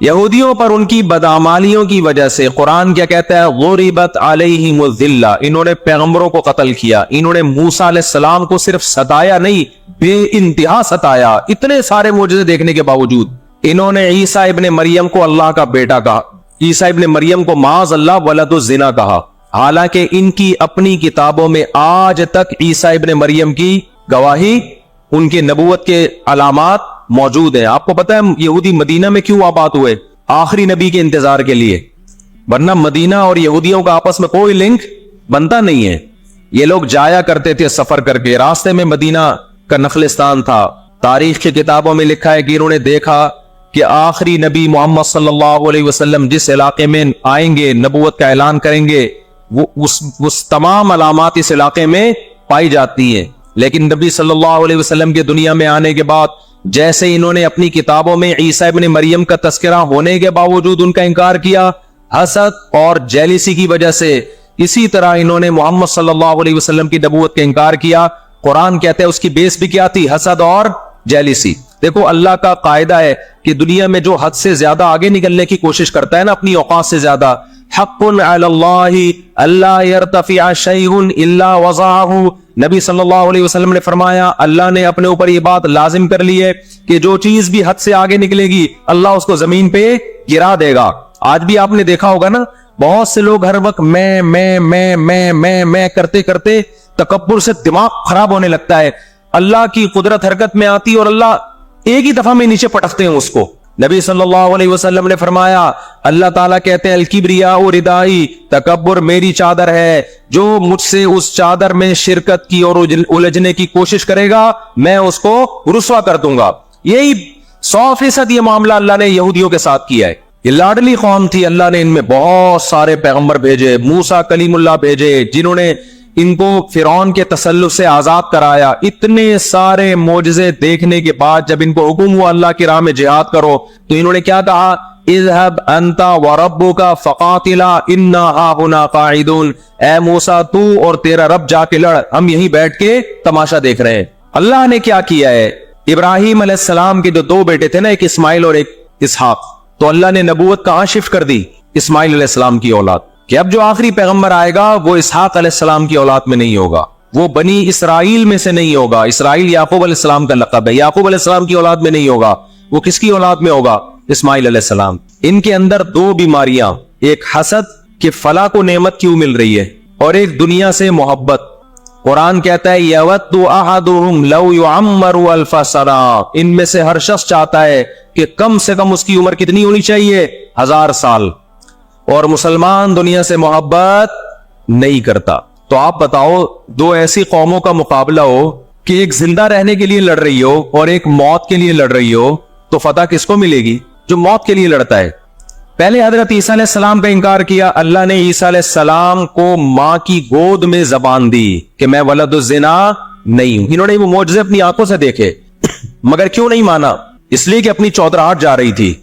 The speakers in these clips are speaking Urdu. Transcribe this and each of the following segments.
یہودیوں پر ان کی بدعمالیوں کی وجہ سے قرآن کیا کہتا ہے؟ غربت علیہم الذلہ، انہوں نے پیغمبروں کو قتل کیا، انہوں نے موسیٰ علیہ السلام کو صرف ستایا نہیں، بے انتہا ستایا، اتنے سارے معجزے دیکھنے کے باوجود۔ انہوں نے عیسیٰ ابن مریم کو اللہ کا بیٹا کہا، عیسیٰ ابن مریم کو معاذ اللہ ولد الزنا کہا، حالانکہ ان کی اپنی کتابوں میں آج تک عیسیٰ ابن مریم کی گواہی، ان کے نبوت کے علامات موجود ہیں۔ آپ کو پتا ہے یہودی مدینہ میں کیوں آباد ہوئے؟ آخری نبی کے انتظار کے لیے، ورنہ مدینہ اور یہودیوں کا آپس میں کوئی لنک بنتا نہیں ہے۔ یہ لوگ جایا کرتے تھے سفر کر کے، راستے میں مدینہ کا نخلستان تھا۔ تاریخ کی کتابوں میں لکھا ہے کہ انہوں نے دیکھا کہ آخری نبی محمد صلی اللہ علیہ وسلم جس علاقے میں آئیں گے، نبوت کا اعلان کریں گے، وہ اس تمام علامات اس علاقے میں پائی جاتی ہیں۔ لیکن نبی صلی اللہ علیہ وسلم کے دنیا میں آنے کے بعد جیسے انہوں نے اپنی کتابوں میں عیسیٰ ابن مریم کا تذکرہ ہونے کے باوجود ان کا انکار کیا حسد اور جیلیسی کی وجہ سے، اسی طرح انہوں نے محمد صلی اللہ علیہ وسلم کی نبوت کا انکار کیا۔ قرآن کہتا ہے اس کی بیس بھی کیا تھی؟ حسد اور جیلیسی۔ دیکھو اللہ کا قاعدہ ہے کہ دنیا میں جو حد سے زیادہ آگے نکلنے کی کوشش کرتا ہے نا، اپنی اوقات سے زیادہ، حق علی اللہ الا یرتفع شیء الا وضعہ، نبی صلی اللہ علیہ وسلم نے فرمایا اللہ نے اپنے اوپر یہ بات لازم کر لی ہے کہ جو چیز بھی حد سے آگے نکلے گی اللہ اس کو زمین پہ گرا دے گا۔ آج بھی آپ نے دیکھا ہوگا نا، بہت سے لوگ ہر وقت میں کرتے کرتے تکبر سے دماغ خراب ہونے لگتا ہے۔ اللہ کی قدرت حرکت میں آتی اور اللہ ایک ہی دفعہ میں نیچے پٹکتے ہیں اس کو۔ نبی صلی اللہ علیہ وسلم نے فرمایا اللہ تعالیٰ کہتے ہیں الکبریاء ردائی، تکبر میری چادر ہے، جو مجھ سے اس چادر میں شرکت کی اور الجھنے کی کوشش کرے گا میں اس کو رسوا کر دوں گا۔ یہی 100% یہ معاملہ اللہ نے یہودیوں کے ساتھ کیا ہے۔ یہ لاڈلی قوم تھی، اللہ نے ان میں بہت سارے پیغمبر بھیجے، موسیٰ کلیم اللہ بھیجے جنہوں نے ان کو فرعون کے تسلط سے آزاد کرایا۔ اتنے سارے معجزے دیکھنے کے بعد جب ان کو حکم ہوا اللہ کی راہ میں جہاد کرو تو انہوں نے کیا کہا؟ اذهب انت وربك فقاتلا انا هاهنا قاعدون، اے موسیٰ تو اور تیرا رب جا کے لڑ، ہم یہیں بیٹھ کے تماشا دیکھ رہے ہیں۔ اللہ نے کیا کیا ہے؟ ابراہیم علیہ السلام کے جو دو بیٹے تھے نا، ایک اسماعیل اور ایک اسحاق، تو اللہ نے نبوت کہاں شفٹ کر دی؟ اسماعیل علیہ السلام کی اولاد، کہ اب جو آخری پیغمبر آئے گا وہ اسحاق علیہ السلام کی اولاد میں نہیں ہوگا، وہ بنی اسرائیل میں سے نہیں ہوگا۔ اسرائیل یعقوب علیہ السلام کا لقب ہے، یعقوب علیہ السلام کی اولاد میں نہیں ہوگا، وہ کس کی اولاد میں ہوگا؟ اسماعیل علیہ السلام۔ ان کے اندر دو بیماریاں، ایک حسد کہ فلاں کو نعمت کیوں مل رہی ہے، اور ایک دنیا سے محبت۔ قرآن کہتا ہے یود احدہم لو یعمر الف سنہ، ان میں سے ہر شخص چاہتا ہے کہ کم سے کم اس کی عمر کتنی ہونی چاہیے؟ 1000 سال۔ اور مسلمان دنیا سے محبت نہیں کرتا۔ تو آپ بتاؤ دو ایسی قوموں کا مقابلہ ہو کہ ایک زندہ رہنے کے لیے لڑ رہی ہو اور ایک موت کے لیے لڑ رہی ہو، تو فتح کس کو ملے گی؟ جو موت کے لیے لڑتا ہے۔ پہلے حضرت عیسیٰ علیہ السلام کا انکار کیا، اللہ نے عیسیٰ علیہ السلام کو ماں کی گود میں زبان دی کہ میں ولد الزنا نہیں ہوں۔ انہوں نے وہ معجزے اپنی آنکھوں سے دیکھے، مگر کیوں نہیں مانا؟ اس لیے کہ اپنی چودراہٹ جا رہی تھی۔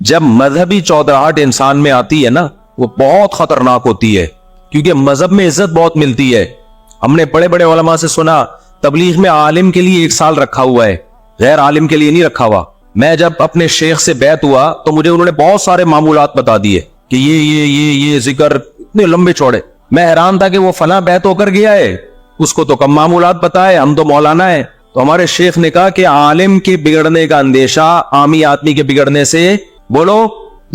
جب مذہبی چودراہٹ انسان میں آتی ہے نا، وہ بہت خطرناک ہوتی ہے، کیونکہ مذہب میں عزت بہت ملتی ہے۔ ہم نے بڑے بڑے علماء سے سنا تبلیغ میں عالم کے لیے 1 سال رکھا ہوا ہے، غیر عالم کے لیے نہیں رکھا ہوا۔ میں جب اپنے شیخ سے بیعت ہوا تو مجھے انہوں نے بہت سارے معمولات بتا دیے کہ یہ ذکر اتنے لمبے چوڑے۔ میں حیران تھا کہ وہ فلاں بیعت ہو کر گیا ہے، اس کو تو کم معمولات بتائے، ہم تو مولانا ہیں۔ تو ہمارے شیخ نے کہا کہ عالم کے بگڑنے کا اندیشہ عامی آدمی کے بگڑنے سے بولو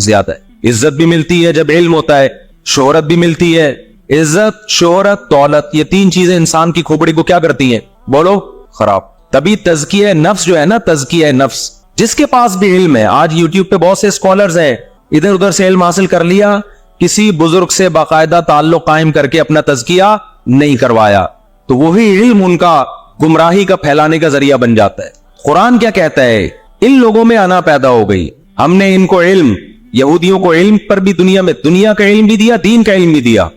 زیادہ ہے۔ عزت بھی ملتی ہے جب علم ہوتا ہے، شہرت بھی ملتی ہے۔ عزت، شہرت، دولت، یہ 3 چیزیں انسان کی کھوپڑی کو کیا کرتی ہیں؟ بولو خراب۔ تبھی تزکیہ نفس جو ہے نا، تزکیہ نفس، جس کے پاس بھی علم ہے، آج یوٹیوب پہ بہت سے اسکالرز ہیں، ادھر ادھر سے علم حاصل کر لیا، کسی بزرگ سے باقاعدہ تعلق قائم کر کے اپنا تزکیہ نہیں کروایا، تو وہی علم ان کا گمراہی کا پھیلانے کا ذریعہ بن جاتا ہے۔ قرآن کیا کہتا ہے؟ ان لوگوں میں انا پیدا ہو گئی، ہم نے ان کو علم، یہودیوں کو علم پر بھی دنیا کا علم بھی دیا، دین کا علم بھی دیا،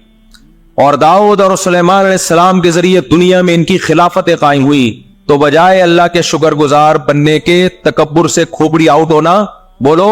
اور داؤد اور سلیمان علیہ السلام کے ذریعے دنیا میں ان کی خلافتیں قائم ہوئی۔ تو بجائے اللہ کے شکر گزار بننے کے، تکبر سے کھوپڑی آؤٹ ہونا بولو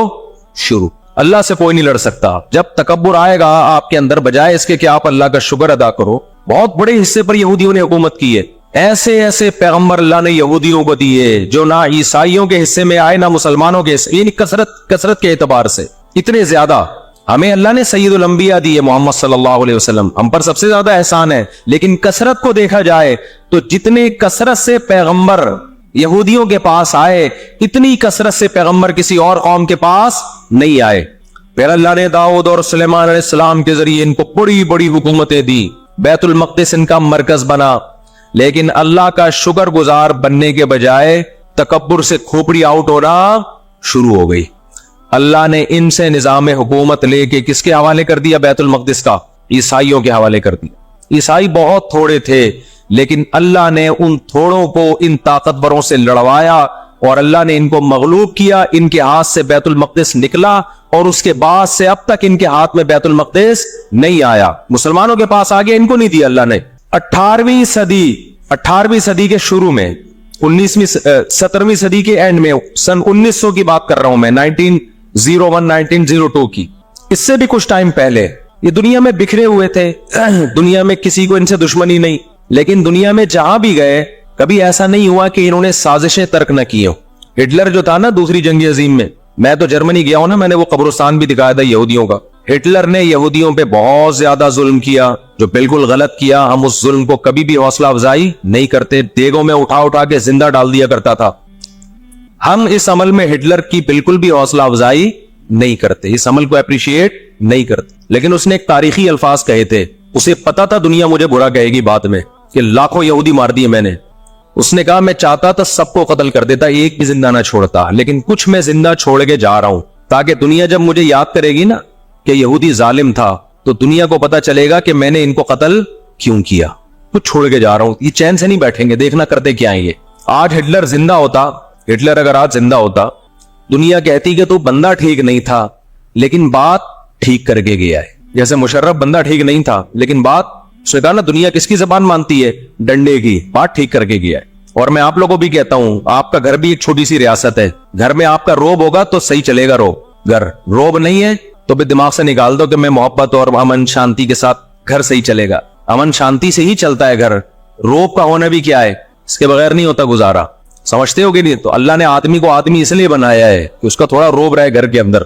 شروع۔ اللہ سے کوئی نہیں لڑ سکتا۔ جب تکبر آئے گا آپ کے اندر، بجائے اس کے کہ آپ اللہ کا شکر ادا کرو، بہت بڑے حصے پر یہودیوں نے حکومت کی ہے۔ ایسے ایسے پیغمبر اللہ نے یہودیوں کو دیے جو نہ عیسائیوں کے حصے میں آئے نہ مسلمانوں کے حصے، یعنی کثرت کے اعتبار سے اتنے زیادہ ہمیں اللہ نے سید الانبیاء دیے محمد صلی اللہ علیہ وسلم، ہم پر سب سے زیادہ احسان ہے، لیکن کثرت کو دیکھا جائے تو جتنے کثرت سے پیغمبر یہودیوں کے پاس آئے اتنی کثرت سے پیغمبر کسی اور قوم کے پاس نہیں آئے۔ پھر اللہ نے داؤد اور سلیمان علیہ السلام کے ذریعے ان کو بڑی بڑی حکومتیں دی، بیت المقدس ان کا مرکز بنا، لیکن اللہ کا شکر گزار بننے کے بجائے تکبر سے کھوپڑی آؤٹ ہونا شروع ہو گئی۔ اللہ نے ان سے نظام حکومت لے کے کس کے حوالے کر دیا؟ بیت المقدس کا عیسائیوں کے حوالے کر دیا۔ عیسائی بہت تھوڑے تھے، لیکن اللہ نے ان تھوڑوں کو ان طاقتوروں سے لڑوایا اور اللہ نے ان کو مغلوب کیا، ان کے ہاتھ سے بیت المقدس نکلا اور اس کے بعد سے اب تک ان کے ہاتھ میں بیت المقدس نہیں آیا۔ مسلمانوں کے پاس آگے ان کو نہیں دیا اللہ نے۔ 18ویں صدی کے شروع میں، 17ویں صدی کے اینڈ میں، سن 1900 کی بات کر رہا ہوں میں، 1901 1902 کی، اس سے بھی کچھ ٹائم پہلے یہ دنیا میں بکھرے ہوئے تھے، دنیا میں کسی کو ان سے دشمنی نہیں، لیکن دنیا میں جہاں بھی گئے کبھی ایسا نہیں ہوا کہ انہوں نے سازشیں ترک نہ کی ہوں۔ ہٹلر جو تھا نا دوسری جنگ عظیم میں، میں تو جرمنی گیا ہوں نا، میں نے وہ قبرستان بھی دکھایا تھا یہودیوں کا۔ ہٹلر نے یہودیوں پہ بہت زیادہ ظلم کیا، جو بالکل غلط کیا۔ ہم اس ظلم کو کبھی بھی حوصلہ افزائی نہیں کرتے، دیگوں میں اٹھا اٹھا کے زندہ ڈال دیا کرتا تھا۔ ہم اس عمل میں ہٹلر کی بالکل بھی حوصلہ افزائی نہیں کرتے، اس عمل کو اپریشیٹ نہیں کرتے، لیکن اس نے ایک تاریخی الفاظ کہے تھے، اسے پتا تھا دنیا مجھے برا کہے گی بعد میں کہ لاکھوں یہودی مار دیے میں نے۔ اس نے کہا میں چاہتا تھا سب کو قتل کر دیتا، ایک بھی زندہ نہ چھوڑتا، لیکن کچھ میں زندہ چھوڑ کے جا رہا ہوں تاکہ دنیا جب مجھے یاد کرے گی نا کہ یہودی ظالم تھا تو دنیا کو پتا چلے گا کہ میں نے ان کو قتل کیوں کیا۔ کچھ چھوڑ کے جا رہا ہوں، یہ چین سے نہیں بیٹھیں گے، دیکھنا کرتے کیا ہیں یہ۔ آج ہٹلر زندہ ہوتا، ہٹلر اگر آج زندہ ہوتا، دنیا کہتی کہ تو بندہ ٹھیک نہیں تھا لیکن بات ٹھیک کر کے گیا ہے۔ جیسے مشرف بندہ ٹھیک نہیں تھا لیکن بات، اس نے کہا نا دنیا کس کی زبان مانتی ہے؟ ڈنڈے کی، بات ٹھیک کر کے گیا ہے۔ اور میں آپ لوگوں کو بھی کہتا ہوں، آپ کا گھر بھی ایک چھوٹی سی ریاست ہے، گھر میں آپ کا روب ہوگا تو صحیح چلے گا گھر، روب نہیں ہے تو بھی دماغ سے نکال دو کہ میں محبت اور امن شانتی کے ساتھ گھر صحیح چلے گا۔ امن شانتی سے ہی چلتا ہے گھر، روب کا ہونا بھی کیا ہے، اس کے بغیر نہیں ہوتا گزارا، سمجھتے ہو کہ نہیں؟ تو اللہ نے آدمی کو آدمی اس لیے بنایا ہے کہ اس کا تھوڑا روب رہے گھر کے اندر،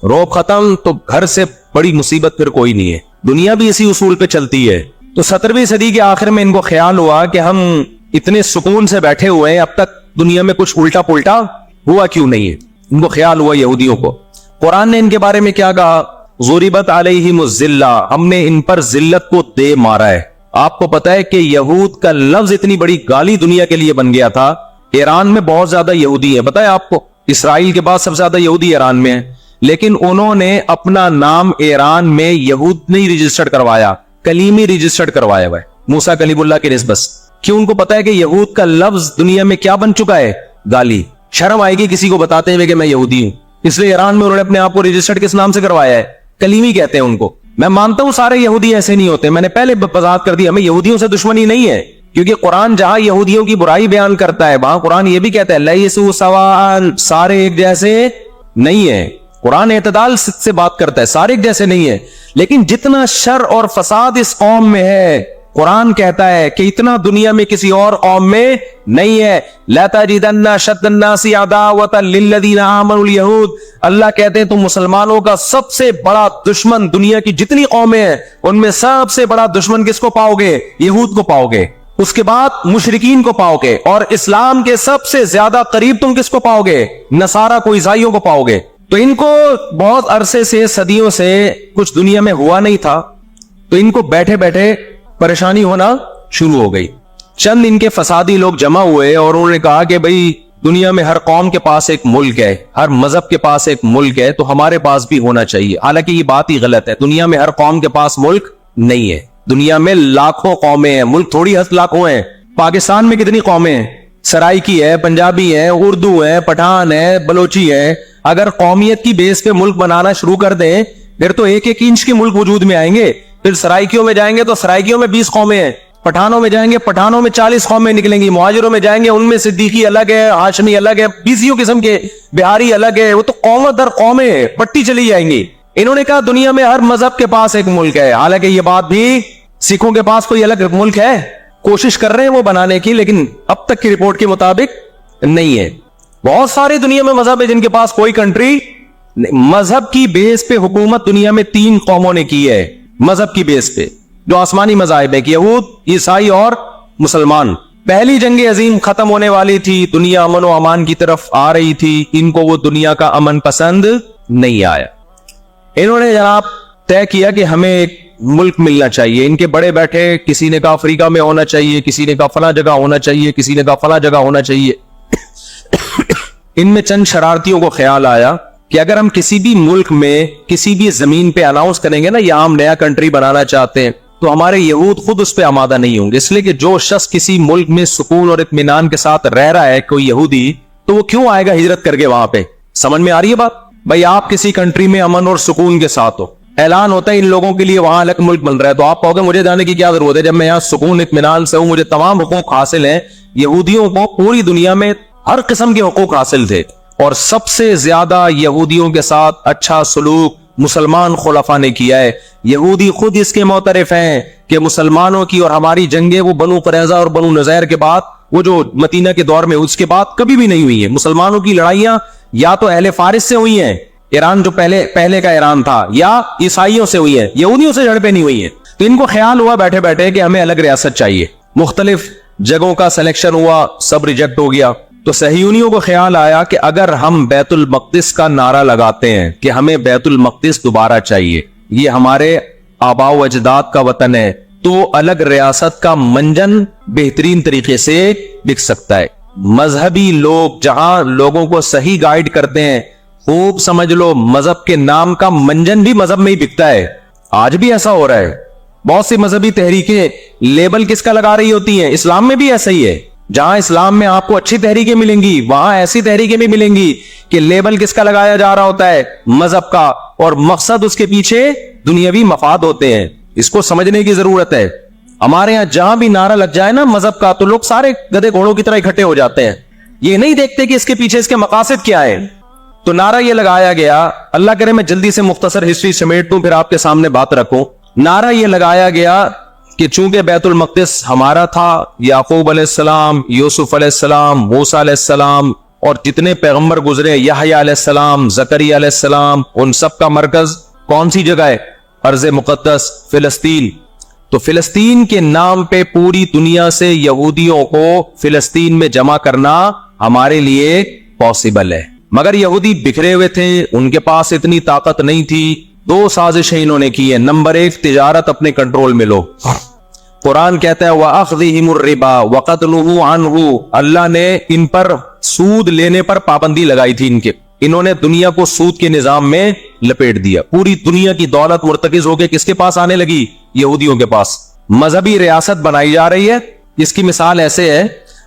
روب ختم تو گھر سے بڑی مصیبت پھر کوئی نہیں ہے۔ دنیا بھی اسی اصول پہ چلتی ہے۔ تو 17ویں صدی کے آخر میں ان کو خیال ہوا کہ ہم اتنے سکون سے بیٹھے ہوئے ہیں، اب تک دنیا میں کچھ الٹا پلٹا ہوا کیوں نہیں ہے؟ ان کو خیال ہوا یہودیوں کو۔ قرآن نے ان کے بارے میں کیا کہا؟ ضربت علیہم الذلہ، ہم نے ان پر ذلت کو دے مارا ہے۔ آپ کو پتا ہے کہ یہود کا لفظ اتنی بڑی گالی دنیا کے لیے بن گیا تھا۔ ایران میں بہت زیادہ یہودی ہے، پتا ہے آپ کو؟ اسرائیل کے بعد سب سے زیادہ یہودی ایران میں ہے، لیکن انہوں نے اپنا نام ایران میں یہود نہیں رجسٹرڈ کروایا، کلیمی رجسٹرڈ کروایا ہوا ہے، موسیٰ کلیم اللہ کے نسبت۔ کیوں؟ ان کو پتا ہے کہ یہود کا لفظ دنیا میں کیا بن چکا ہے؟ گالی۔ شرم آئے گی کسی کو بتاتے ہوئے کہ میں یہودی ہوں، اس لیے ایران میں انہوں نے اپنے آپ کو رجسٹرڈ کس نام سے کروایا ہے؟ کلیمی کہتے ہیں ان کو۔ میں مانتا ہوں سارے یہودی ایسے نہیں ہوتے، میں نے پہلے وضاحت کر دی، ہمیں یہودیوں سے دشمنی نہیں ہے، کیونکہ قرآن جہاں یہودیوں کی برائی بیان کرتا ہے وہاں قرآن یہ بھی کہتا ہے لیسوا سواء، سارے ایک جیسے نہیں ہیں۔ قرآن اعتدال سے بات کرتا ہے، سارے ایک جیسے نہیں ہیں، لیکن جتنا شر اور فساد اس قوم میں ہے قرآن کہتا ہے کہ اتنا دنیا میں کسی اور قوم میں نہیں ہے۔ لَتَجِدَنَّ أَشَدَّ النَّاسِ عَدَاوَةً لِلَّذِينَ آمَنُوا الْيَهُودَ، اللہ کہتے ہیں تم مسلمانوں کا سب سے بڑا دشمن، دنیا کی جتنی قومیں ہیں ان میں سب سے بڑا دشمن کس کو پاؤ گے؟ یہود کو پاؤ گے، اس کے بعد مشرکین کو پاؤ گے، اور اسلام کے سب سے زیادہ قریب تم کس کو پاؤ گے؟ نصارہ کو، عیسائیوں کو پاؤ گے۔ تو ان کو بہت عرصے سے، صدیوں سے کچھ دنیا میں ہوا نہیں تھا، تو ان کو بیٹھے بیٹھے پریشانی ہونا شروع ہو گئی۔ چند ان کے فسادی لوگ جمع ہوئے اور انہوں نے کہا کہ بھئی دنیا میں ہر قوم کے پاس ایک ملک ہے، ہر مذہب کے پاس ایک ملک ہے، تو ہمارے پاس بھی ہونا چاہیے۔ حالانکہ یہ بات ہی غلط ہے، دنیا میں ہر قوم کے پاس ملک نہیں ہے، دنیا میں لاکھوں قومیں ہیں، ملک تھوڑی لاکھوں ہیں۔ پاکستان میں کتنی قومیں ہیں؟ سرائکی ہے، پنجابی ہے، اردو ہے، پٹھان ہے، بلوچی ہے۔ اگر قومیت کی بیس پہ ملک بنانا شروع کر دیں پھر تو ایک ایک انچ کے ملک وجود میں آئیں گے۔ پھر سرائکیوں میں جائیں گے تو سرائکیوں میں 20 قومیں ہیں، پٹھانوں میں جائیں گے پٹھانوں میں 40 قومیں نکلیں گی، مہاجروں میں جائیں گے ان میں صدیقی الگ ہے، ہاشمی الگ ہے، بیسیوں قسم کے، بہاری الگ ہے، وہ تو قوم در قومیں پٹی چلی جائیں گی۔ انہوں نے کہا دنیا میں ہر مذہب کے پاس ایک ملک ہے، حالانکہ یہ بات بھی سکھوں کے پاس کوئی الگ ملک ہے کوشش کر رہے ہیں وہ بنانے کی, لیکن اب تک کی رپورٹ کے مطابق نہیں ہے. بہت ساری دنیا میں مذہب ہے جن کے پاس کوئی کنٹری. مذہب کی بیس پہ حکومت دنیا میں 3 قوموں نے کی ہے, مذہب کی بیس پہ, جو آسمانی مذاہب ہے, یہود, عیسائی اور مسلمان. پہلی جنگ عظیم ختم ہونے والی تھی, دنیا امن و امان کی طرف آ رہی تھی, ان کو وہ دنیا کا امن پسند نہیں آیا. انہوں نے جناب طے کیا کہ ہمیں ایک ملک ملنا چاہیے. ان کے بڑے بیٹھے, کسی نے کہا افریقہ میں ہونا چاہیے, کسی نے کہا فلاں جگہ ہونا چاہیے, کسی نے کہا فلاں جگہ ہونا چاہیے. ان میں چند شرارتیوں کو خیال آیا کہ اگر ہم کسی بھی ملک میں کسی بھی زمین پہ اناؤنس کریں گے نا یہاں ہم نیا کنٹری بنانا چاہتے ہیں, تو ہمارے یہود خود اس پہ آمادہ نہیں ہوں گے. اس لیے کہ جو شخص کسی ملک میں سکون اور اطمینان کے ساتھ رہ رہا ہے, کوئی یہودی, تو وہ کیوں آئے گا ہجرت کر کے وہاں پہ؟ سمجھ میں آ رہی ہے بات؟ بھائی آپ کسی کنٹری میں امن اور سکون کے ساتھ ہو, اعلان ہوتا ہے ان لوگوں کے لیے وہاں الگ ملک بن رہا ہے, تو آپ کہو گے مجھے جانے کی کیا ضرورت ہے جب میں یہاں سکون اطمینان سے ہوں, مجھے تمام حقوق حاصل ہیں. یہودیوں کو پوری دنیا میں ہر قسم کے حقوق حاصل تھے, اور سب سے زیادہ یہودیوں کے ساتھ اچھا سلوک مسلمان خلفاء نے کیا ہے. یہودی خود اس کے معترف ہیں کہ مسلمانوں کی اور ہماری جنگیں وہ بنو قریظہ اور بنو نذیر کے بعد, وہ جو مدینہ کے دور میں, اس کے بعد کبھی بھی نہیں ہوئی ہیں. مسلمانوں کی لڑائیاں یا تو اہل فارس سے ہوئی ہیں, ایران جو پہلے کا ایران تھا, یا عیسائیوں سے ہوئی ہیں, یہودیوں سے جھڑپیں نہیں ہوئی ہیں. تو ان کو خیال ہوا بیٹھے بیٹھے کہ ہمیں الگ ریاست چاہیے. مختلف جگہوں کا سلیکشن ہوا, سب ریجیکٹ ہو گیا. تو صہیونیوں کو خیال آیا کہ اگر ہم بیت المقدس کا نعرہ لگاتے ہیں کہ ہمیں بیت المقدس دوبارہ چاہیے, یہ ہمارے آباء و اجداد کا وطن ہے, تو الگ ریاست کا منجن بہترین طریقے سے بک سکتا ہے. مذہبی لوگ جہاں لوگوں کو صحیح گائیڈ کرتے ہیں, خوب سمجھ لو مذہب کے نام کا منجن بھی مذہب میں ہی بکتا ہے. آج بھی ایسا ہو رہا ہے. بہت سی مذہبی تحریکیں لیبل کس کا لگا رہی ہوتی ہیں؟ اسلام میں بھی ایسا ہی ہے. جہاں اسلام میں آپ کو اچھی تحریکیں ملیں گی, وہاں ایسی تحریکیں بھی ملیں گی کہ لیبل کس کا لگایا جا رہا ہوتا ہے؟ مذہب کا, اور مقصد اس کے پیچھے دنیاوی مفاد ہوتے ہیں. اس کو سمجھنے کی ضرورت ہے. ہمارے ہاں جہاں بھی نعرہ لگ جائے نا مذہب کا, تو لوگ سارے گدھے گھوڑوں کی طرح اکٹھے ہو جاتے ہیں. یہ نہیں دیکھتے کہ اس کے پیچھے اس کے مقاصد کیا ہے. تو نعرہ یہ لگایا گیا, اللہ کرے میں جلدی سے مختصر ہسٹری سمیٹ دوں پھر آپ کے سامنے بات رکھوں. نعرہ یہ لگایا گیا کہ چونکہ بیت المقدس ہمارا تھا, یعقوب علیہ السلام, یوسف علیہ السلام, موسیٰ علیہ السلام اور جتنے پیغمبر گزرے, یحییٰ علیہ السلام, زکریا علیہ السلام, ان سب کا مرکز کون سی جگہ ہے؟ ارض مقدس فلسطین. تو فلسطین کے نام پہ پوری دنیا سے یہودیوں کو فلسطین میں جمع کرنا ہمارے لیے پاسبل ہے. مگر یہودی بکھرے ہوئے تھے, ان کے پاس اتنی طاقت نہیں تھی. 2 سازشیں انہوں نے کی ہیں. نمبر 1, تجارت اپنے کنٹرول میں لو. قرآن کہتا ہے وَأَخْذِهِمُ الرِّبَا وَقَتْلُهُ عَنْهُ, اللہ نے ان پر سود لینے پر پابندی لگائی تھی. انہوں نے دنیا کو سود کے نظام میں لپیٹ دیا. پوری دنیا کی دولت مرتکز ہو کے کس کے پاس آنے لگی؟ یہودیوں کے پاس. مذہبی ریاست بنائی جا رہی ہے. اس کی مثال ایسے ہے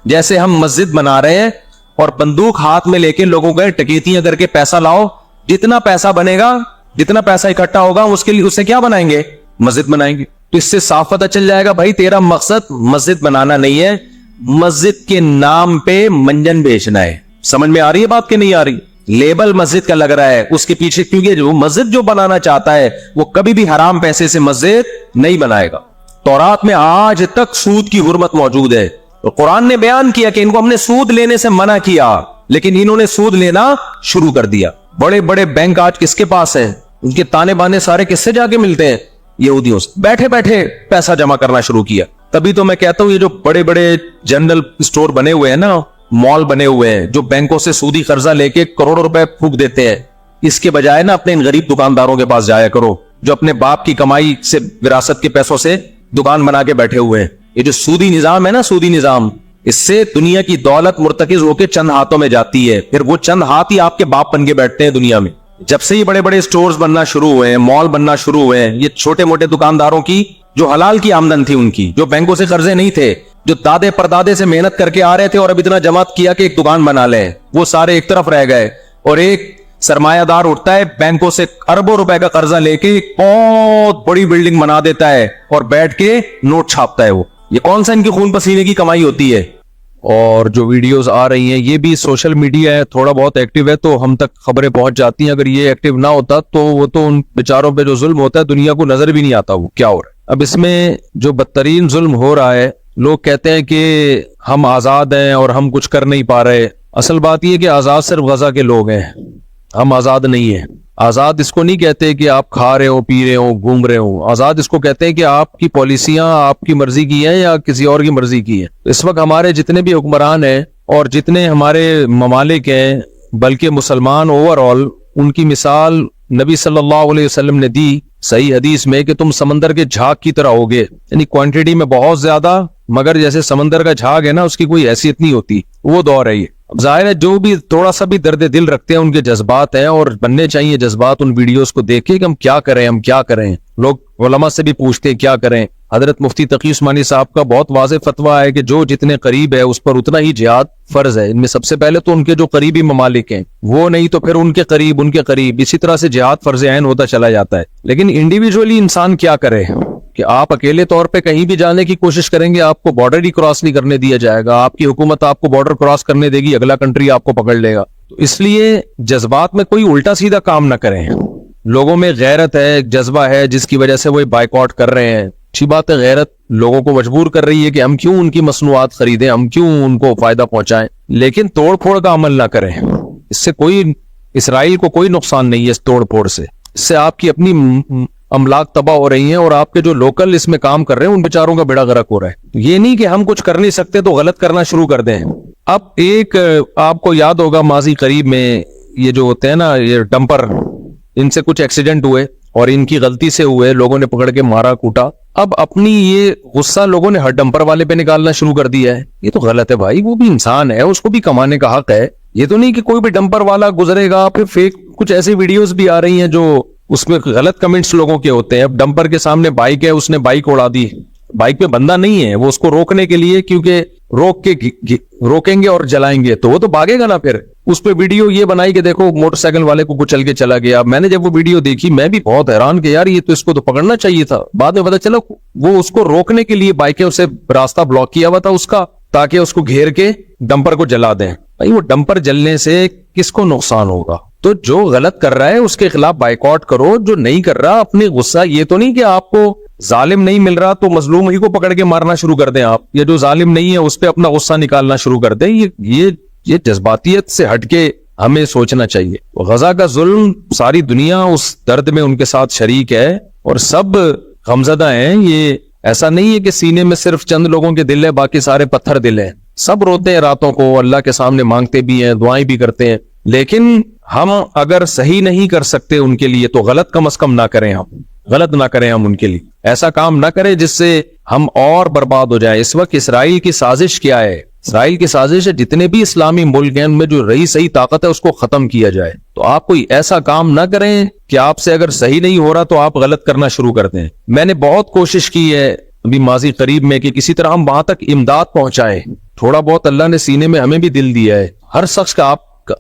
جیسے ہم مسجد بنا رہے ہیں اور بندوق ہاتھ میں لے کے لوگوں کو ٹکیتیاں کر کے پیسہ لاؤ, جتنا پیسہ بنے گا, جتنا پیسہ اکٹھا ہوگا, اس کے لیے اس سے کیا بنائیں گے؟ مسجد بنائیں گے. تو اس سے صاف پتہ چل جائے گا بھائی تیرا مقصد مسجد بنانا نہیں ہے, مسجد کے نام پہ منجن بیچنا ہے. سمجھ میں آ رہی ہے بات کہ نہیں آ رہی؟ لیبل مسجد کا لگ رہا ہے اس کے پیچھے, کیونکہ جو مسجد جو بنانا چاہتا ہے وہ کبھی بھی حرام پیسے سے مسجد نہیں بنائے گا. تورات میں آج تک سود کی حرمت موجود ہے. تو قرآن نے بیان کیا کہ ان کو ہم نے سود لینے سے منع کیا, لیکن انہوں نے سود لینا شروع کر دیا. بڑے بڑے بینک آج کس کے پاس ہیں؟ ان کے تانے بانے سارے کس سے جا کے ملتے ہیں؟ یہودیوں سے. بیٹھے بیٹھے پیسہ جمع کرنا شروع کیا. تبھی تو میں کہتا ہوں یہ جو بڑے بڑے جنرل اسٹور بنے ہوئے ہیں نا, مال بنے ہوئے ہیں, جو بینکوں سے سودی قرضہ لے کے کروڑوں روپے پھونک دیتے ہیں, اس کے بجائے نا اپنے ان غریب دکانداروں کے پاس جایا کرو جو اپنے باپ کی کمائی سے, وراثت کے پیسوں سے دکان بنا کے بیٹھے ہوئے ہیں. یہ جو سودی نظام ہے نا, سودی نظام, اس سے دنیا کی دولت مرتکز ہو کے چند ہاتھوں میں جاتی ہے. پھر وہ چند ہاتھ ہی آپ کے باپ بن کے بیٹھتے ہیں دنیا میں. جب سے یہ بڑے بڑے سٹورز بننا شروع ہوئے ہیں, مال بننا شروع ہوئے ہیں, یہ چھوٹے موٹے دکانداروں کی جو حلال کی آمدن تھی, ان کی جو بینکوں سے قرضے نہیں تھے, جو دادے پردادے سے محنت کر کے آ رہے تھے اور اب اتنا جمع کیا کہ ایک دکان بنا لیں, وہ سارے ایک طرف رہ گئے. اور ایک سرمایہ دار اٹھتا ہے بینکوں سے اربوں روپے کا قرضہ لے کے ایک بہت بڑی بلڈنگ بنا دیتا ہے اور بیٹھ کے نوٹ چھاپتا ہے. وہ یہ کون سا ان کی خون پسینے کی کمائی ہوتی ہے؟ اور جو ویڈیوز آ رہی ہیں یہ بھی سوشل میڈیا ہے, تھوڑا بہت ایکٹیو ہے تو ہم تک خبریں پہنچ جاتی ہیں. اگر یہ ایکٹیو نہ ہوتا تو وہ تو ان بیچاروں پہ جو ظلم ہوتا ہے دنیا کو نظر بھی نہیں آتا وہ کیا ہو رہا ہے. اب اس میں جو بدترین ظلم ہو رہا ہے لوگ کہتے ہیں کہ ہم آزاد ہیں اور ہم کچھ کر نہیں پا رہے. اصل بات یہ کہ آزاد صرف غزہ کے لوگ ہیں, ہم آزاد نہیں ہیں. آزاد اس کو نہیں کہتے کہ آپ کھا رہے ہو, پی رہے ہو, گھوم رہے ہو. آزاد اس کو کہتے ہیں کہ آپ کی پالیسیاں آپ کی مرضی کی ہیں یا کسی اور کی مرضی کی ہیں. اس وقت ہمارے جتنے بھی حکمران ہیں اور جتنے ہمارے ممالک ہیں, بلکہ مسلمان اوور آل, ان کی مثال نبی صلی اللہ علیہ وسلم نے دی صحیح حدیث میں کہ تم سمندر کے جھاگ کی طرح ہوگے, یعنی کوانٹٹی میں بہت زیادہ, مگر جیسے سمندر کا جھاگ ہے نا, اس کی کوئی حیثیت نہیں ہوتی. وہ دور ہے یہ. اب ظاہر ہے جو بھی تھوڑا سا بھی درد دل رکھتے ہیں ان کے جذبات ہیں, اور بننے چاہیے جذبات ان ویڈیوز کو دیکھ کے کہ ہم کیا کریں, ہم کیا کریں. لوگ علماء سے بھی پوچھتے ہیں کیا کریں. حضرت مفتی تقی عثمانی صاحب کا بہت واضح فتویٰ ہے کہ جو جتنے قریب ہے اس پر اتنا ہی جہاد فرض ہے. ان میں سب سے پہلے تو ان کے جو قریبی ممالک ہیں وہ, نہیں تو پھر ان کے قریب, اسی طرح سے جہاد فرض عین ہوتا چلا جاتا ہے. لیکن انڈیویجولی انسان کیا کرے کہ آپ اکیلے طور پہ کہیں بھی جانے کی کوشش کریں گے, آپ کو بارڈر ہی کراس نہیں کرنے دیا جائے گا. آپ کی حکومت آپ کو بارڈر کراس کرنے دے گی, اگلا کنٹری آپ کو پکڑ لے گا. تو اس لیے جذبات میں کوئی الٹا سیدھا کام نہ کریں. لوگوں میں غیرت ہے, جذبہ ہے, جس کی وجہ سے وہ بائیکاٹ کر رہے ہیں. اچھی بات ہے, غیرت لوگوں کو مجبور کر رہی ہے کہ ہم کیوں ان کی مصنوعات خریدیں, ہم کیوں ان کو فائدہ پہنچائیں, لیکن توڑ پھوڑ کا عمل نہ کریں. اس سے کوئی, اسرائیل کو کوئی نقصان نہیں ہے اس توڑ پھوڑ سے. اس سے آپ کی اپنی املاک تباہ ہو رہی ہیں, اور آپ کے جو لوکل اس میں کام کر رہے ہیں ان بیچاروں کا بیڑا غرق ہو رہا ہے. یہ نہیں کہ ہم کچھ کر نہیں سکتے تو غلط کرنا شروع کر دیں. اب ایک آپ کو یاد ہوگا ماضی قریب میں یہ جو ہوتے ہیں نا, یہ ڈمپر, ان سے کچھ ایکسیڈنٹ ہوئے اور ان کی غلطی سے ہوئے, لوگوں نے پکڑ کے مارا کوٹا. اب اپنی یہ غصہ لوگوں نے ہر ڈمپر والے پہ نکالنا شروع کر دیا ہے. یہ تو غلط ہے بھائی, وہ بھی انسان ہے, اس کو بھی کمانے کا حق ہے. یہ تو نہیں کہ کوئی بھی ڈمپر والا گزرے گا, پھر فیک کچھ ایسی ویڈیوز بھی آ رہی ہیں جو اس میں غلط کمنٹس لوگوں کے ہوتے ہیں. اب ڈمپر کے سامنے بائک ہے, اس نے بائک اڑا دی, بائک پہ بندہ نہیں ہے, وہ اس کو روکنے کے لیے, کیونکہ روکیں گے اور جلائیں گے تو وہ تو بھاگے گا نا. پھر اس پہ ویڈیو یہ بنائی کہ دیکھو موٹر سائیکل والے کو کچل کے چلا گیا. میں نے جب وہ ویڈیو دیکھی میں بھی بہت حیران کہ یار یہ تو اس کو تو پکڑنا چاہیے تھا. بعد میں پتا چلا وہ اس کو روکنے کے لیے بائکیں اسے راستہ بلاک کیا ہوا تھا اس کا, تاکہ اس کو گھیر کے ڈمپر کو جلا دیں. بھائی وہ ڈمپر جلنے سے کس کو نقصان ہوگا؟ تو جو غلط کر رہا ہے اس کے خلاف بائیکاٹ کرو, جو نہیں کر رہا اپنی غصہ, یہ تو نہیں کہ آپ کو ظالم نہیں مل رہا تو مظلوم ہی کو پکڑ کے مارنا شروع کر دیں آپ, یا جو ظالم نہیں ہے اس پہ اپنا غصہ نکالنا شروع کر دیں. یہ جذباتیت سے ہٹ کے ہمیں سوچنا چاہیے. غزہ کا ظلم ساری دنیا اس درد میں ان کے ساتھ شریک ہے اور سب غمزدہ ہیں. یہ ایسا نہیں ہے کہ سینے میں صرف چند لوگوں کے دل ہے, باقی سارے پتھر دل ہیں. سب روتے ہیں راتوں کو, اللہ کے سامنے مانگتے بھی ہیں, دعائیں بھی کرتے ہیں. لیکن ہم اگر صحیح نہیں کر سکتے ان کے لیے تو غلط کم از کم نہ کریں. غلط نہ کریں ہم ان کے لیے, ایسا کام نہ کریں جس سے ہم اور برباد ہو جائیں. اس وقت اسرائیل کی سازش کیا ہے؟ اسرائیل کی سازش ہے جتنے بھی اسلامی ملک ہیں ان میں جو رہی صحیح طاقت ہے اس کو ختم کیا جائے. تو آپ کوئی ایسا کام نہ کریں کہ آپ سے اگر صحیح نہیں ہو رہا تو آپ غلط کرنا شروع کر دیں. میں نے بہت کوشش کی ہے ابھی ماضی قریب میں کہ کسی طرح ہم وہاں تک امداد پہنچائیں. تھوڑا بہت اللہ نے سینے میں ہمیں بھی دل دیا ہے. ہر شخص کا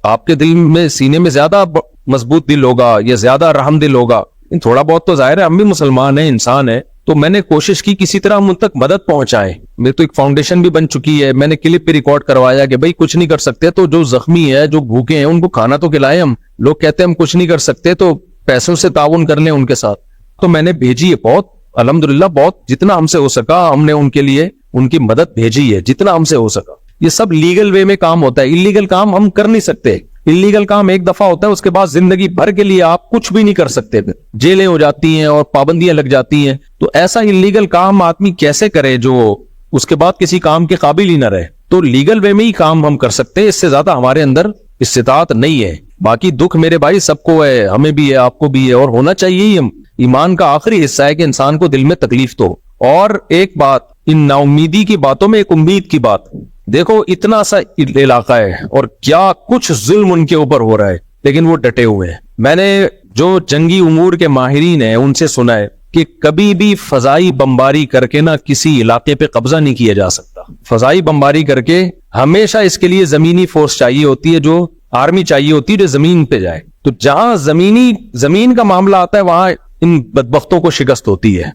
آپ کے دل میں سینے میں زیادہ مضبوط دل ہوگا یا زیادہ رحم دل ہوگا. تھوڑا بہت تو ظاہر ہے, ہم بھی مسلمان ہیں, انسان ہیں. تو میں نے کوشش کی کسی طرح ہم ان تک مدد پہنچائیں. میری تو ایک فاؤنڈیشن بھی بن چکی ہے. میں نے کلپ پہ ریکارڈ کروایا کہ بھائی کچھ نہیں کر سکتے تو جو زخمی ہے, جو بھوکے ہیں, ان کو کھانا تو کھلائیں. ہم لوگ کہتے ہیں ہم کچھ نہیں کر سکتے تو پیسوں سے تعاون کر لیں ان کے ساتھ. تو میں نے بھیجی ہے بہت, الحمدللہ بہت جتنا ہم سے ہو سکا ہم نے ان کے لیے ان کی مدد بھیجی ہے جتنا ہم سے ہو سکا. یہ سب لیگل وے میں کام ہوتا ہے, انلیگل کام ہم کر نہیں سکتے. انلیگل کام ایک دفعہ ہوتا ہے, اس کے بعد زندگی بھر کے لیے آپ کچھ بھی نہیں کر سکتے, جیلیں ہو جاتی ہیں اور پابندیاں لگ جاتی ہیں. تو ایسا انلیگل کام آدمی کیسے کرے جو اس کے بعد کسی کام کے قابل ہی نہ رہے. تو لیگل وے میں ہی کام ہم کر سکتے ہیں, اس سے زیادہ ہمارے اندر استطاعت نہیں ہے. باقی دکھ میرے بھائی سب کو ہے, ہمیں بھی ہے, آپ کو بھی ہے, اور ہونا چاہیے ہی. ایمان کا آخری حصہ ہے کہ انسان کو دل میں تکلیف تو. اور ایک بات, ان نا امیدی کی باتوں میں ایک امید کی بات. دیکھو اتنا سا علاقہ ہے اور کیا کچھ ظلم ان کے اوپر ہو رہا ہے, لیکن وہ ڈٹے ہوئے ہیں. میں نے جو جنگی امور کے ماہرین ہیں ان سے سنا ہے کہ کبھی بھی فضائی بمباری کر کے نہ کسی علاقے پہ قبضہ نہیں کیا جا سکتا. فضائی بمباری کر کے ہمیشہ اس کے لیے زمینی فورس چاہیے ہوتی ہے, جو آرمی چاہیے ہوتی ہے جو زمین پہ جائے. تو جہاں زمین کا معاملہ آتا ہے وہاں ان بدبختوں کو شکست ہوتی ہے.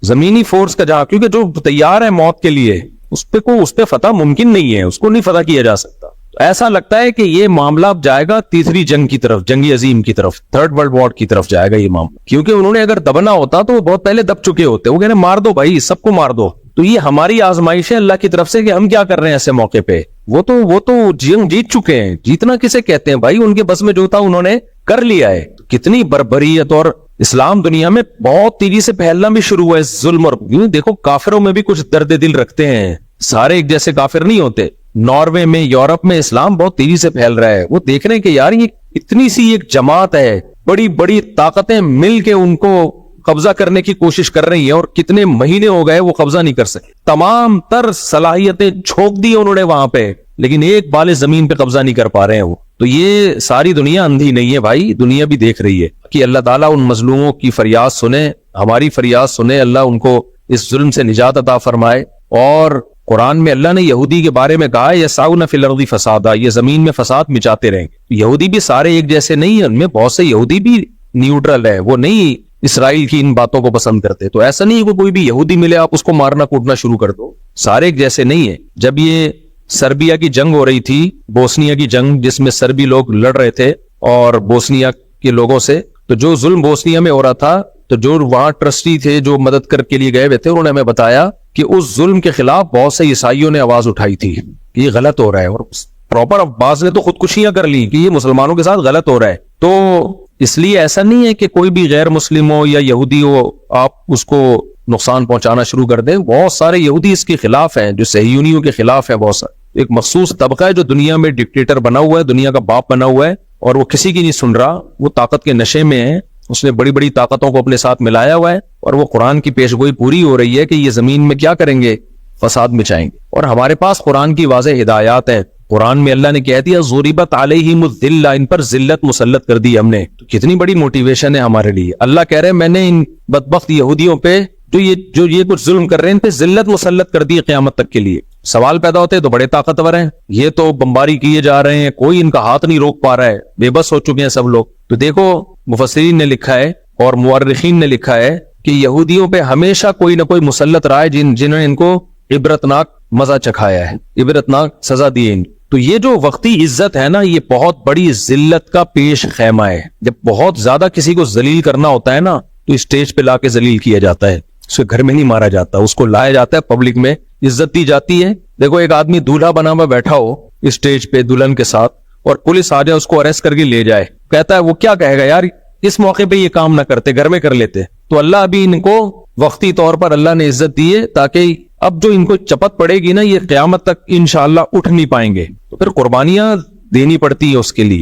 زمینی فورس کا جہاں, کیونکہ جو تیار ہے موت کے لیے اس پہ فتح ممکن نہیں ہے, اس کو نہیں فتح کیا جا سکتا. ایسا لگتا ہے کہ یہ معاملہ اب جائے گا تیسری جنگ کی طرف, جنگی عظیم کی طرف, تھرڈ ورلڈ وار کی طرف جائے گا یہ معاملہ. کیونکہ انہوں نے اگر دبنا ہوتا تو وہ بہت پہلے دب چکے ہوتے. وہ کہنے مار دو بھائی, سب کو مار دو, تو یہ ہماری آزمائش ہے اللہ کی طرف سے کہ ہم کیا کر رہے ہیں ایسے موقع پہ. وہ تو جنگ جیت چکے ہیں. جیتنا کسے کہتے ہیں بھائی؟ ان کے بس میں جو تھا انہوں نے کر لیا ہے. کتنی بربریت، اور اسلام دنیا میں بہت تیزی سے پھیلنا بھی شروع ہوا ہے ظلم. اور دیکھو کافروں میں بھی کچھ درد دل رکھتے ہیں، سارے ایک جیسے کافر نہیں ہوتے. ناروے میں، یورپ میں اسلام بہت تیزی سے پھیل رہا ہے. وہ دیکھ رہے ہیں کہ یار یہ اتنی سی ایک جماعت ہے، بڑی بڑی طاقتیں مل کے ان کو قبضہ کرنے کی کوشش کر رہی ہیں، اور کتنے مہینے ہو گئے وہ قبضہ نہیں کر سکے. تمام تر صلاحیتیں جھونک دی انہوں نے وہاں پہ، لیکن ایک بال زمین پہ قبضہ نہیں کر پا رہے ہیں وہ. تو یہ ساری دنیا اندھی نہیں ہے بھائی، دنیا بھی دیکھ رہی ہے کہ اللہ تعالیٰ ان مظلوموں کی فریاد سنے، ہماری فریاد سنے. اللہ ان کو اس ظلم سے نجات عطا فرمائے. اور قرآن میں اللہ نے یہودی کے بارے میں کہا ہے یسعون فی الارض فسادا، یہ زمین میں فساد مچاتے رہیں گے. یہودی بھی سارے ایک جیسے نہیں ہیں، ان میں بہت سے یہودی بھی نیوٹرل ہے، وہ نہیں اسرائیل کی ان باتوں کو پسند کرتے. تو ایسا نہیں کہ کوئی بھی یہودی ملے آپ اس کو مارنا کوٹنا شروع کر دو. سارے ایک جیسے نہیں ہیں. جب یہ سربیا کی جنگ ہو رہی تھی، بوسنیا کی جنگ جس میں سربی لوگ لڑ رہے تھے اور بوسنیا کے لوگوں سے، تو جو ظلم بوسنیا میں ہو رہا تھا، تو جو وہاں ٹرسٹی تھے جو مدد کر کے لیے گئے ہوئے تھے، انہوں نے ہمیں بتایا کہ اس ظلم کے خلاف بہت سے عیسائیوں نے آواز اٹھائی تھی کہ یہ غلط ہو رہا ہے. اور پراپر عباس نے تو خودکشیاں کر لی کہ یہ مسلمانوں کے ساتھ غلط ہو رہا ہے. تو اس لیے ایسا نہیں ہے کہ کوئی بھی غیر مسلم ہو یا یہودی ہو آپ اس کو نقصان پہنچانا شروع کر دیں. بہت سارے یہودی اس کے خلاف ہیں، جو صہیونیوں کے خلاف ہیں. بہت سارے ایک مخصوص طبقہ ہے جو دنیا میں ڈکٹیٹر بنا ہوا ہے، دنیا کا باپ بنا ہوا ہے، اور وہ کسی کی نہیں سن رہا. وہ طاقت کے نشے میں ہے، اس نے بڑی بڑی طاقتوں کو اپنے ساتھ ملایا ہوا ہے، اور وہ قرآن کی پیشگوئی پوری ہو رہی ہے کہ یہ زمین میں کیا کریں گے؟ فساد مچائیں گے. اور ہمارے پاس قرآن کی واضح ہدایات ہیں. قرآن میں اللہ نے کہہ دیا ضربت علیہم الذلہ، ان پر ذلت مسلط کر دی ہم نے. تو کتنی بڑی موٹیویشن ہے ہمارے لیے. اللہ کہہ رہے ہیں میں نے ان بدبخت یہودیوں پہ جو یہ کچھ ظلم کر رہے ہیں ان پہ ذلت مسلط کر دی قیامت تک کے لیے. سوال پیدا ہوتے ہیں تو بڑے طاقتور ہیں، یہ تو بمباری کیے جا رہے ہیں، کوئی ان کا ہاتھ نہیں روک پا رہا ہے، بے بس ہو چکے ہیں سب لوگ. تو دیکھو مفسرین نے لکھا ہے اور مورخین نے لکھا ہے کہ یہودیوں پہ ہمیشہ کوئی نہ کوئی مسلط رہا ہے جنہوں نے ان کو عبرتناک مزہ چکھایا ہے، عبرتناک سزا دی ہے. تو یہ جو وقتی عزت ہے نا، یہ بہت بڑی ذلت کا پیش خیمہ ہے. جب بہت زیادہ کسی کو ذلیل کرنا ہوتا ہے نا، تو اسٹیج پہ لا کے ذلیل کیا جاتا ہے، اس کے گھر میں نہیں مارا جاتا، اس کو لایا جاتا ہے پبلک میں، عزت دی جاتی ہے. دیکھو ایک آدمی دولہا بنا ہوا بیٹھا ہو اسٹیج پہ دلہن کے ساتھ، اور پولیس آ جائے اس کو اریسٹ کر کے لے جائے، کہتا ہے وہ کیا کہے گا یار اس موقع پہ یہ کام نہ کرتے، گھر میں کر لیتے. تو اللہ ابھی ان کو وقتی طور پر اللہ نے عزت دی ہے، تاکہ اب جو ان کو چپت پڑے گی نا، یہ قیامت تک انشاءاللہ اٹھ نہیں پائیں گے. تو پھر قربانیاں دینی پڑتی ہے اس کے لیے.